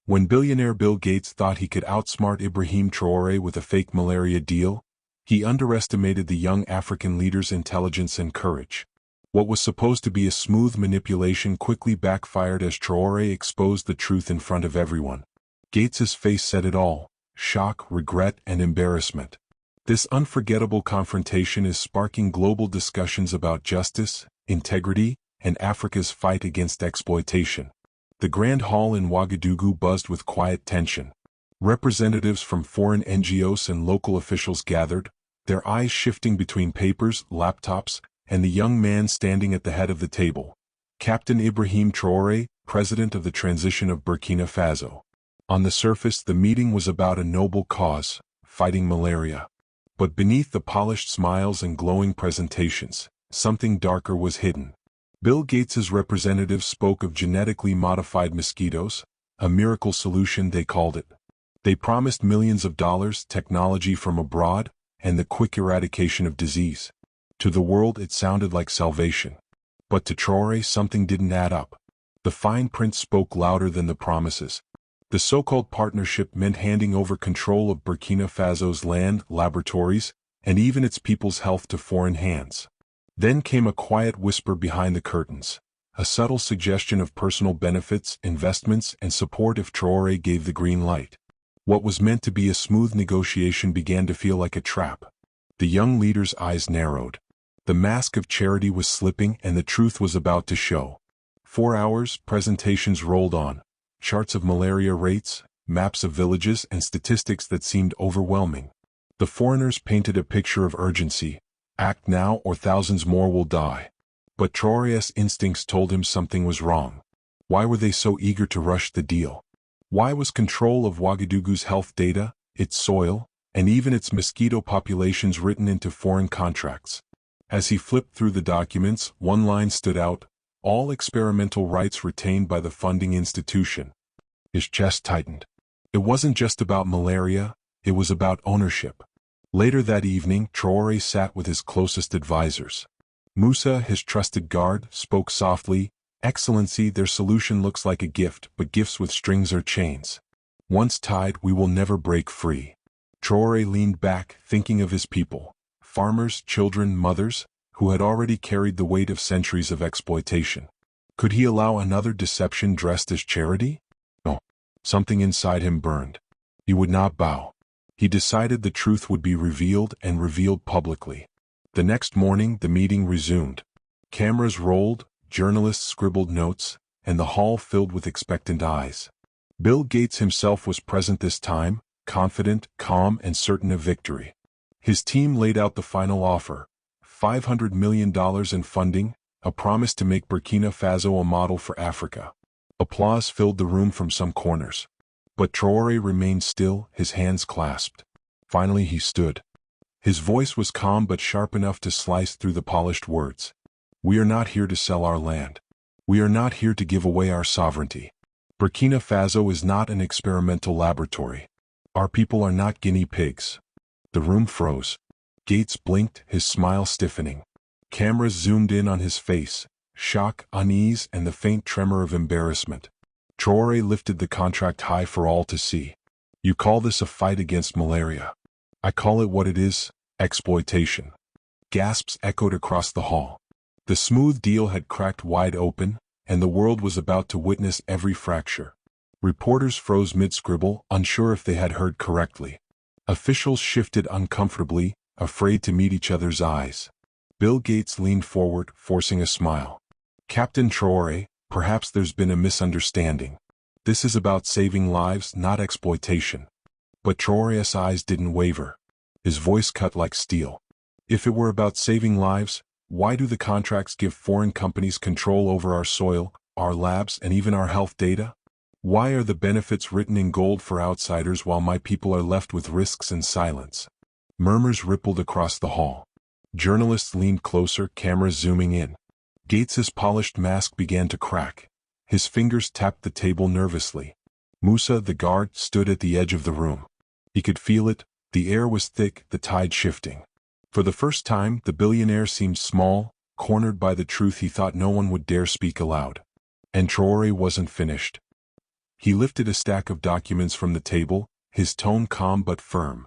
When billionaire Bill Gates thought he could outsmart Ibrahim Traoré with a fake malaria deal, he underestimated the young African leader's intelligence and courage. What was supposed to be a smooth manipulation quickly backfired as Traoré exposed the truth in front of everyone. Gates's face said it all: shock, regret, and embarrassment. This unforgettable confrontation is sparking global discussions about justice, integrity, and Africa's fight against exploitation. The Grand Hall in Ouagadougou buzzed with quiet tension. Representatives from foreign NGOs and local officials gathered, their eyes shifting between papers, laptops, and the young man standing at the head of the table, Captain Ibrahim Traoré, President of the Transition of Burkina Faso. On the surface, the meeting was about a noble cause, fighting malaria. But beneath the polished smiles and glowing presentations, something darker was hidden. Bill Gates's representatives spoke of genetically modified mosquitoes, a miracle solution they called it. They promised millions of dollars, technology from abroad, and the quick eradication of disease. To the world it sounded like salvation. But to Traoré something didn't add up. The fine print spoke louder than the promises. The so-called partnership meant handing over control of Burkina Faso's land, laboratories, and even its people's health to foreign hands. Then came a quiet whisper behind the curtains, a subtle suggestion of personal benefits, investments, and support if Traoré gave the green light. What was meant to be a smooth negotiation began to feel like a trap. The young leader's eyes narrowed. The mask of charity was slipping and the truth was about to show. 4 hours, presentations rolled on. Charts of malaria rates, maps of villages, and statistics that seemed overwhelming. The foreigners painted a picture of urgency. Act now or thousands more will die. But Traoré's instincts told him something was wrong. Why were they so eager to rush the deal? Why was control of Ouagadougou's health data, its soil, and even its mosquito populations written into foreign contracts? As he flipped through the documents, one line stood out: all experimental rights retained by the funding institution. His chest tightened. It wasn't just about malaria, it was about ownership. Later that evening, Traoré sat with his closest advisors. Moussa, his trusted guard, spoke softly. Excellency, their solution looks like a gift, but gifts with strings are chains. Once tied, we will never break free. Traoré leaned back, thinking of his people. Farmers, children, mothers, who had already carried the weight of centuries of exploitation. Could he allow another deception dressed as charity? No. Something inside him burned. He would not bow. He decided the truth would be revealed and revealed publicly. The next morning, the meeting resumed. Cameras rolled, journalists scribbled notes, and the hall filled with expectant eyes. Bill Gates himself was present this time, confident, calm, and certain of victory. His team laid out the final offer: $500 million in funding, a promise to make Burkina Faso a model for Africa. Applause filled the room from some corners. But Traoré remained still, his hands clasped. Finally he stood. His voice was calm but sharp enough to slice through the polished words. We are not here to sell our land. We are not here to give away our sovereignty. Burkina Faso is not an experimental laboratory. Our people are not guinea pigs. The room froze. Gates blinked, his smile stiffening. Cameras zoomed in on his face, shock, unease, and the faint tremor of embarrassment. Traoré lifted the contract high for all to see. You call this a fight against malaria. I call it what it is: exploitation. Gasps echoed across the hall. The smooth deal had cracked wide open, and the world was about to witness every fracture. Reporters froze mid-scribble, unsure if they had heard correctly. Officials shifted uncomfortably, afraid to meet each other's eyes. Bill Gates leaned forward, forcing a smile. Captain Traoré, perhaps there's been a misunderstanding. This is about saving lives, not exploitation. But Traoré's eyes didn't waver. His voice cut like steel. If it were about saving lives, why do the contracts give foreign companies control over our soil, our labs, and even our health data? Why are the benefits written in gold for outsiders while my people are left with risks and silence? Murmurs rippled across the hall. Journalists leaned closer, cameras zooming in. Gates's polished mask began to crack. His fingers tapped the table nervously. Moussa, the guard, stood at the edge of the room. He could feel it. The air was thick, the tide shifting. For the first time, the billionaire seemed small, cornered by the truth he thought no one would dare speak aloud. And Traoré wasn't finished. He lifted a stack of documents from the table, his tone calm but firm.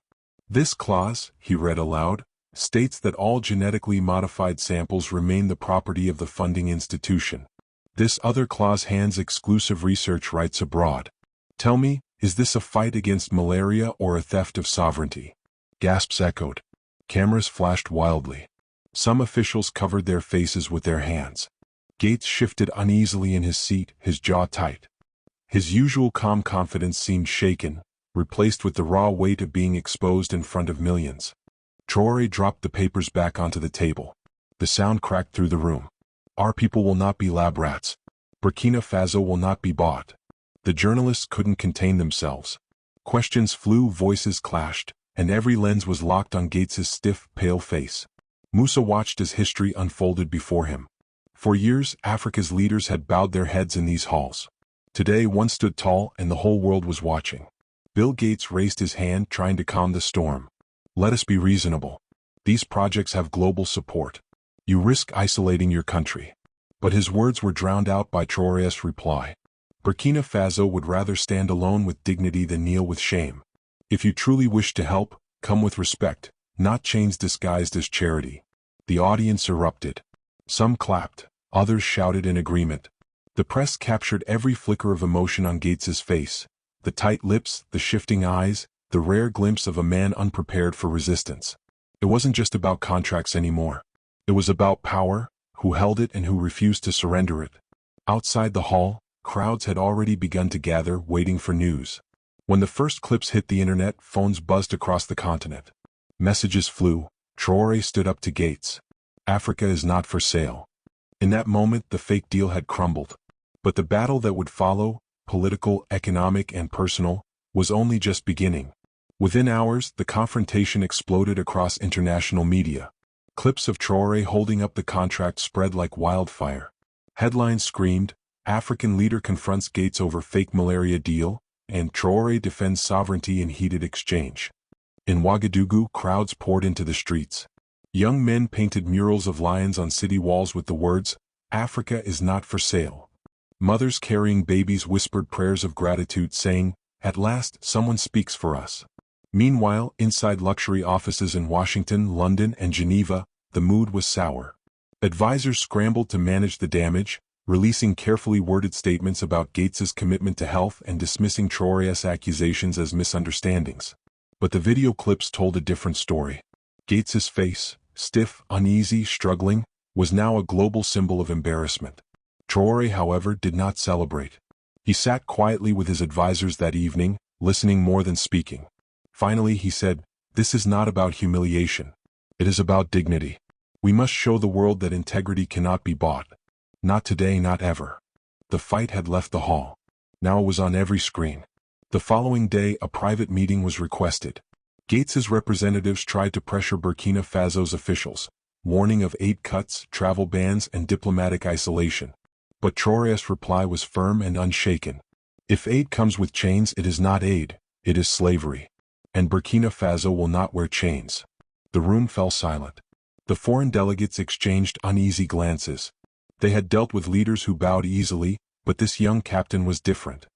"This clause," he read aloud, "states that all genetically modified samples remain the property of the funding institution. This other clause hands exclusive research rights abroad. Tell me, is this a fight against malaria or a theft of sovereignty?" Gasps echoed. Cameras flashed wildly. Some officials covered their faces with their hands. Gates shifted uneasily in his seat, his jaw tight. His usual calm confidence seemed shaken, replaced with the raw weight of being exposed in front of millions. Traoré dropped the papers back onto the table. The sound cracked through the room. "Our people will not be lab rats. Burkina Faso will not be bought." The journalists couldn't contain themselves. Questions flew, voices clashed, and every lens was locked on Gates's stiff, pale face. Moussa watched as history unfolded before him. For years, Africa's leaders had bowed their heads in these halls. Today one stood tall and the whole world was watching. Bill Gates raised his hand, trying to calm the storm. "Let us be reasonable. These projects have global support. You risk isolating your country." But his words were drowned out by Traoré's reply. "Burkina Faso would rather stand alone with dignity than kneel with shame. If you truly wish to help, come with respect, not chains disguised as charity." The audience erupted. Some clapped, others shouted in agreement. The press captured every flicker of emotion on Gates's face. The tight lips, the shifting eyes, the rare glimpse of a man unprepared for resistance. It wasn't just about contracts anymore. It was about power, who held it and who refused to surrender it. Outside the hall, crowds had already begun to gather, waiting for news. When the first clips hit the internet, phones buzzed across the continent. Messages flew. Traoré stood up to Gates. "Africa is not for sale." In that moment, the fake deal had crumbled. But the battle that would follow, political, economic, and personal, was only just beginning. Within hours, the confrontation exploded across international media. Clips of Traoré holding up the contract spread like wildfire. Headlines screamed, "African leader confronts Gates over fake malaria deal," and "Traoré defends sovereignty in heated exchange." In Ouagadougou, crowds poured into the streets. Young men painted murals of lions on city walls with the words, "Africa is not for sale." Mothers carrying babies whispered prayers of gratitude, saying, "At last, someone speaks for us." Meanwhile, inside luxury offices in Washington, London, and Geneva, the mood was sour. Advisors scrambled to manage the damage, releasing carefully worded statements about Gates's commitment to health and dismissing Traoré's accusations as misunderstandings. But the video clips told a different story. Gates's face, stiff, uneasy, struggling, was now a global symbol of embarrassment. Traoré, however, did not celebrate. He sat quietly with his advisors that evening, listening more than speaking. Finally he said, "This is not about humiliation. It is about dignity. We must show the world that integrity cannot be bought. Not today, not ever." The fight had left the hall. Now it was on every screen. The following day, a private meeting was requested. Gates's representatives tried to pressure Burkina Faso's officials, warning of aid cuts, travel bans, and diplomatic isolation. But Traoré's reply was firm and unshaken. "If aid comes with chains, it is not aid, it is slavery. And Burkina Faso will not wear chains." The room fell silent. The foreign delegates exchanged uneasy glances. They had dealt with leaders who bowed easily, but this young captain was different.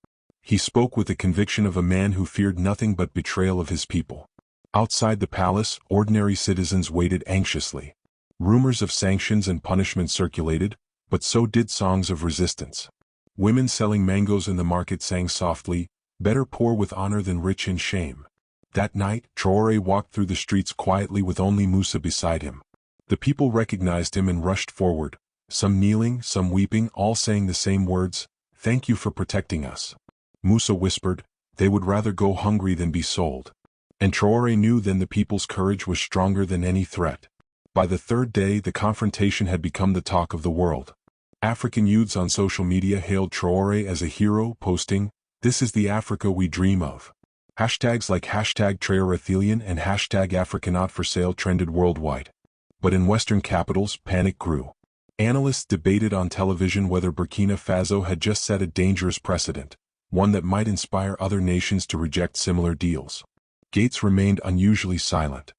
He spoke with the conviction of a man who feared nothing but betrayal of his people. Outside the palace, ordinary citizens waited anxiously. Rumors of sanctions and punishment circulated, but so did songs of resistance. Women selling mangoes in the market sang softly, "Better poor with honor than rich in shame." That night, Traoré walked through the streets quietly with only Moussa beside him. The people recognized him and rushed forward, some kneeling, some weeping, all saying the same words, "Thank you for protecting us." Moussa whispered, "They would rather go hungry than be sold." And Traoré knew then the people's courage was stronger than any threat. By the third day, the confrontation had become the talk of the world. African youths on social media hailed Traoré as a hero, posting, "This is the Africa we dream of." Hashtags like #Traorethelian and #AfricaNotForSale trended worldwide. But in Western capitals, panic grew. Analysts debated on television whether Burkina Faso had just set a dangerous precedent, one that might inspire other nations to reject similar deals. Gates remained unusually silent.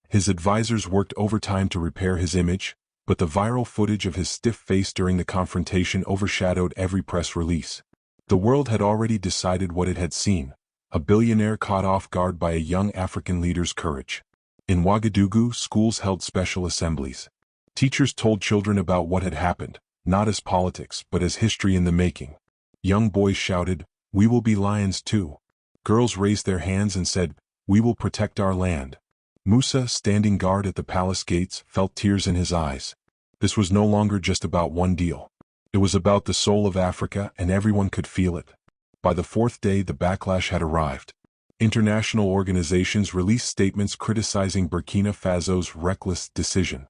His advisors worked overtime to repair his image, but the viral footage of his stiff face during the confrontation overshadowed every press release. The world had already decided what it had seen: a billionaire caught off guard by a young African leader's courage. In Ouagadougou, schools held special assemblies. Teachers told children about what had happened, not as politics but as history in the making. Young boys shouted, "We will be lions too." Girls raised their hands and said, "We will protect our land." Musa, standing guard at the palace gates, felt tears in his eyes. This was no longer just about one deal. It was about the soul of Africa, and everyone could feel it. By the fourth day, the backlash had arrived. International organizations released statements criticizing Burkina Faso's reckless decision.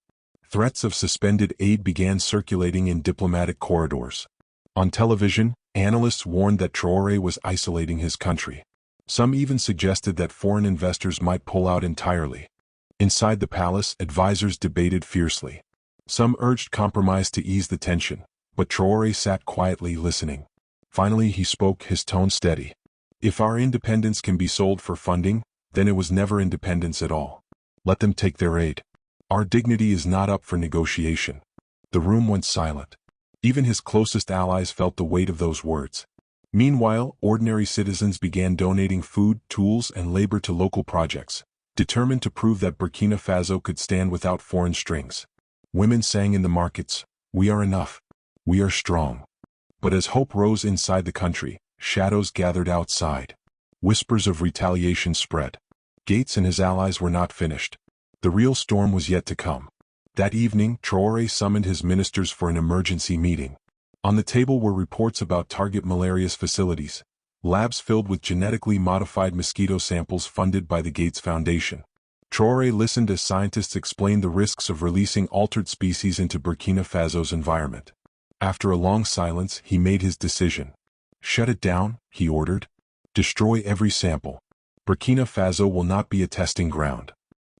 Threats of suspended aid began circulating in diplomatic corridors. On television, analysts warned that Traoré was isolating his country. Some even suggested that foreign investors might pull out entirely. Inside the palace, advisors debated fiercely. Some urged compromise to ease the tension, but Traoré sat quietly listening. Finally he spoke, his tone steady. "If our independence can be sold for funding, then it was never independence at all. Let them take their aid. Our dignity is not up for negotiation." The room went silent. Even his closest allies felt the weight of those words. Meanwhile, ordinary citizens began donating food, tools, and labor to local projects, determined to prove that Burkina Faso could stand without foreign strings. Women sang in the markets, "We are enough. We are strong." But as hope rose inside the country, shadows gathered outside. Whispers of retaliation spread. Gates and his allies were not finished. The real storm was yet to come. That evening, Traoré summoned his ministers for an emergency meeting. On the table were reports about target malaria's facilities, labs filled with genetically modified mosquito samples funded by the Gates Foundation. Traoré listened as scientists explained the risks of releasing altered species into Burkina Faso's environment. After a long silence, he made his decision. "Shut it down," he ordered. "Destroy every sample. Burkina Faso will not be a testing ground."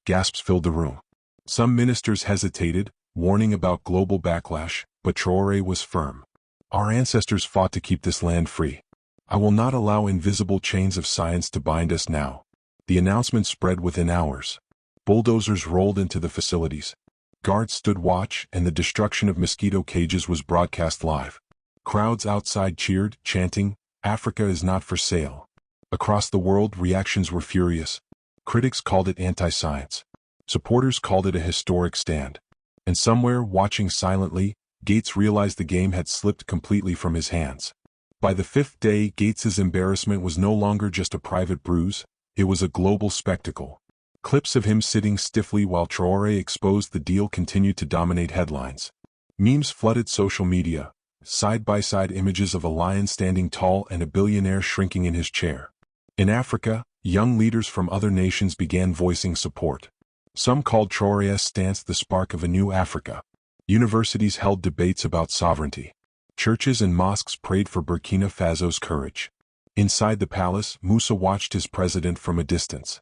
Gasps filled the room. Some ministers hesitated, warning about global backlash, but Traoré was firm. "Our ancestors fought to keep this land free. I will not allow invisible chains of science to bind us now." The announcement spread within hours. Bulldozers rolled into the facilities. Guards stood watch, and the destruction of mosquito cages was broadcast live. Crowds outside cheered, chanting, "Africa is not for sale." Across the world, reactions were furious. Critics called it anti-science. Supporters called it a historic stand. And somewhere, watching silently, Gates realized the game had slipped completely from his hands. By the fifth day, Gates's embarrassment was no longer just a private bruise, it was a global spectacle. Clips of him sitting stiffly while Traoré exposed the deal continued to dominate headlines. Memes flooded social media, side-by-side images of a lion standing tall and a billionaire shrinking in his chair. In Africa, young leaders from other nations began voicing support. Some called Traoré's stance the spark of a new Africa. Universities held debates about sovereignty. Churches and mosques prayed for Burkina Faso's courage. Inside the palace, Musa watched his president from a distance.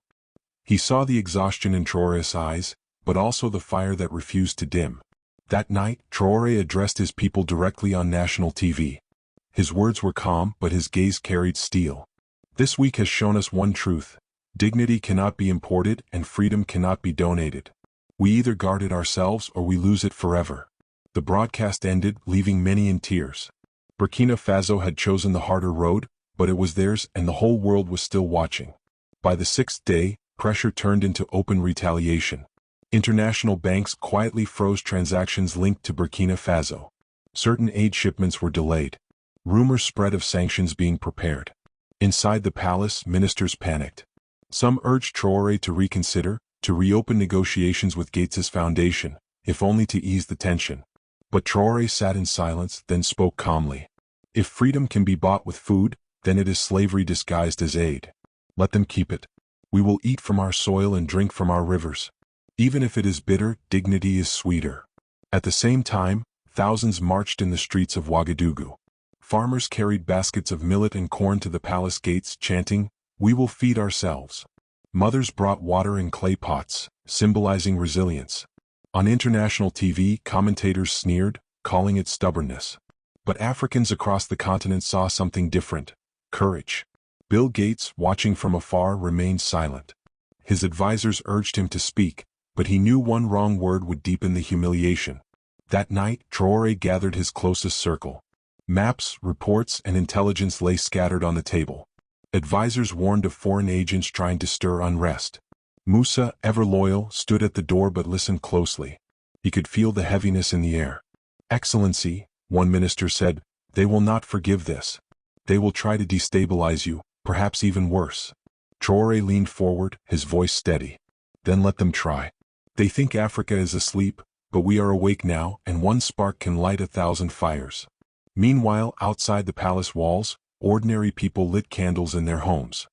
He saw the exhaustion in Traoré's eyes, but also the fire that refused to dim. That night, Traoré addressed his people directly on national TV. His words were calm, but his gaze carried steel. "This week has shown us one truth. Dignity cannot be imported and freedom cannot be donated. We either guard it ourselves or we lose it forever." The broadcast ended, leaving many in tears. Burkina Faso had chosen the harder road, but it was theirs and the whole world was still watching. By the sixth day, pressure turned into open retaliation. International banks quietly froze transactions linked to Burkina Faso. Certain aid shipments were delayed. Rumors spread of sanctions being prepared. Inside the palace, ministers panicked. Some urged Traoré to reconsider, to reopen negotiations with Gates's foundation, if only to ease the tension. But Traoré sat in silence, then spoke calmly. "If freedom can be bought with food, then it is slavery disguised as aid. Let them keep it. We will eat from our soil and drink from our rivers. Even if it is bitter, dignity is sweeter." At the same time, thousands marched in the streets of Ouagadougou. Farmers carried baskets of millet and corn to the palace gates, chanting, "We will feed ourselves." Mothers brought water in clay pots, symbolizing resilience. On international TV, commentators sneered, calling it stubbornness. But Africans across the continent saw something different: courage. Bill Gates, watching from afar, remained silent. His advisors urged him to speak, but he knew one wrong word would deepen the humiliation. That night, Traoré gathered his closest circle. Maps, reports, and intelligence lay scattered on the table. Advisors warned of foreign agents trying to stir unrest. Musa, ever loyal, stood at the door but listened closely. He could feel the heaviness in the air. "Excellency," one minister said, "they will not forgive this. They will try to destabilize you, perhaps even worse." Traoré leaned forward, his voice steady. "Then let them try. They think Africa is asleep, but we are awake now, and one spark can light 1,000 fires." Meanwhile, outside the palace walls, ordinary people lit candles in their homes.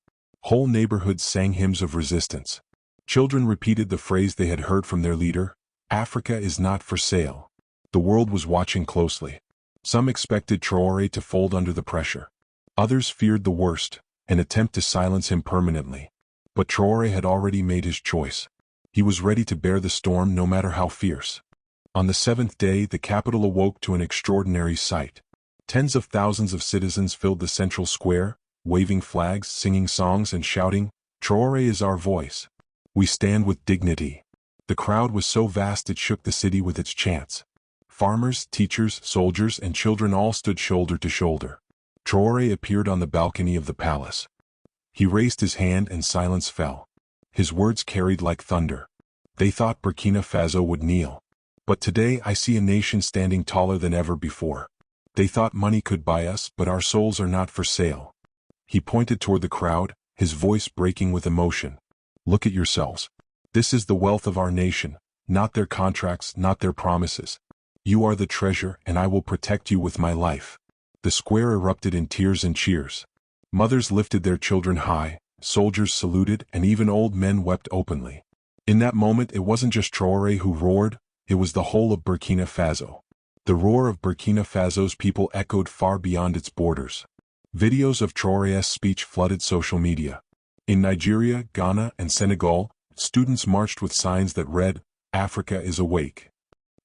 Whole neighborhoods sang hymns of resistance. Children repeated the phrase they had heard from their leader, "Africa is not for sale." The world was watching closely. Some expected Traoré to fold under the pressure. Others feared the worst, an attempt to silence him permanently. But Traoré had already made his choice. He was ready to bear the storm no matter how fierce. On the 7th day, the capital awoke to an extraordinary sight. Tens of thousands of citizens filled the central square, waving flags, singing songs, and shouting, "Traoré is our voice. We stand with dignity." The crowd was so vast it shook the city with its chants. Farmers, teachers, soldiers, and children all stood shoulder to shoulder. Traoré appeared on the balcony of the palace. He raised his hand and silence fell. His words carried like thunder. "They thought Burkina Faso would kneel. But today I see a nation standing taller than ever before. They thought money could buy us, but our souls are not for sale." He pointed toward the crowd, his voice breaking with emotion. "Look at yourselves. This is the wealth of our nation, not their contracts, not their promises. You are the treasure, and I will protect you with my life." The square erupted in tears and cheers. Mothers lifted their children high, soldiers saluted, and even old men wept openly. In that moment it wasn't just Traoré who roared, it was the whole of Burkina Faso. The roar of Burkina Faso's people echoed far beyond its borders. Videos of Traoré's speech flooded social media. In Nigeria, Ghana, and Senegal, students marched with signs that read, "Africa is awake."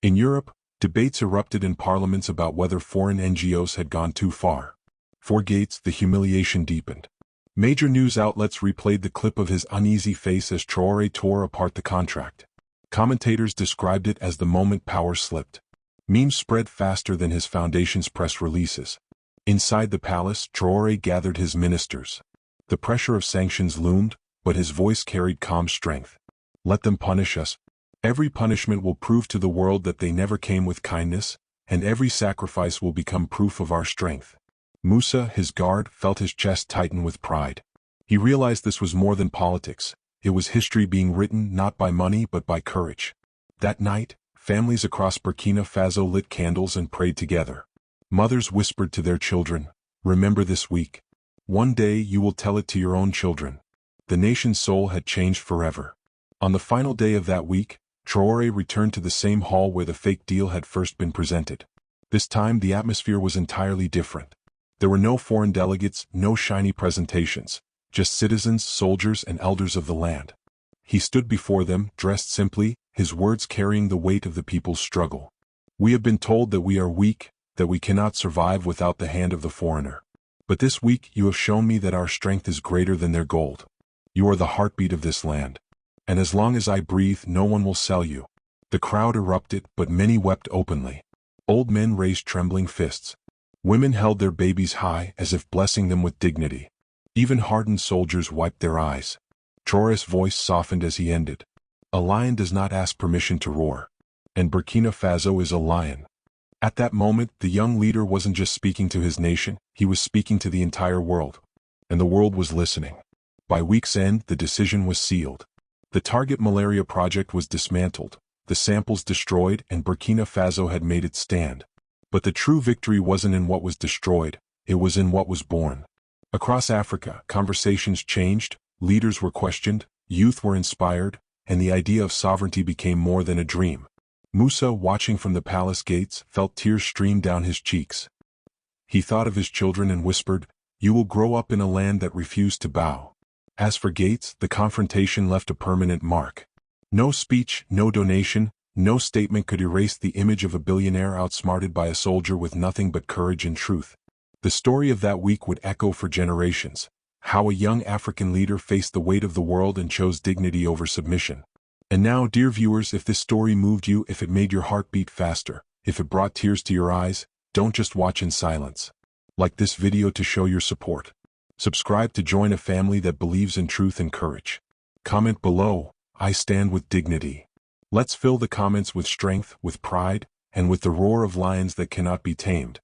In Europe, debates erupted in parliaments about whether foreign NGOs had gone too far. For Gates, the humiliation deepened. Major news outlets replayed the clip of his uneasy face as Traoré tore apart the contract. Commentators described it as the moment power slipped. Memes spread faster than his foundation's press releases. Inside the palace, Traoré gathered his ministers. The pressure of sanctions loomed, but his voice carried calm strength. "Let them punish us. Every punishment will prove to the world that they never came with kindness, and every sacrifice will become proof of our strength." Musa, his guard, felt his chest tighten with pride. He realized this was more than politics. It was history being written not by money but by courage. That night, families across Burkina Faso lit candles and prayed together. Mothers whispered to their children, "Remember this week. One day you will tell it to your own children." The nation's soul had changed forever. On the final day of that week, Traoré returned to the same hall where the fake deal had first been presented. This time the atmosphere was entirely different. There were no foreign delegates, no shiny presentations, just citizens, soldiers, and elders of the land. He stood before them, dressed simply, his words carrying the weight of the people's struggle. "We have been told that we are weak, that we cannot survive without the hand of the foreigner. But this week you have shown me that our strength is greater than their gold. You are the heartbeat of this land. And as long as I breathe, no one will sell you." The crowd erupted, but many wept openly. Old men raised trembling fists. Women held their babies high, as if blessing them with dignity. Even hardened soldiers wiped their eyes. Traoré's voice softened as he ended. "A lion does not ask permission to roar. And Burkina Faso is a lion." At that moment, the young leader wasn't just speaking to his nation, he was speaking to the entire world. And the world was listening. By week's end, the decision was sealed. The target Malaria project was dismantled, the samples destroyed, and Burkina Faso had made its stand. But the true victory wasn't in what was destroyed, it was in what was born. Across Africa, conversations changed, leaders were questioned, youth were inspired, and the idea of sovereignty became more than a dream. Musa, watching from the palace gates, felt tears stream down his cheeks. He thought of his children and whispered, "You will grow up in a land that refused to bow." As for Gates, the confrontation left a permanent mark. No speech, no donation, no statement could erase the image of a billionaire outsmarted by a soldier with nothing but courage and truth. The story of that week would echo for generations. How a young African leader faced the weight of the world and chose dignity over submission. And now, dear viewers, if this story moved you, if it made your heart beat faster, if it brought tears to your eyes, Don't just watch in silence. Like this video to show your support. Subscribe to join a family that believes in truth and courage. Comment below, I stand with dignity. Let's fill the comments with strength, with pride, and with the roar of lions that cannot be tamed.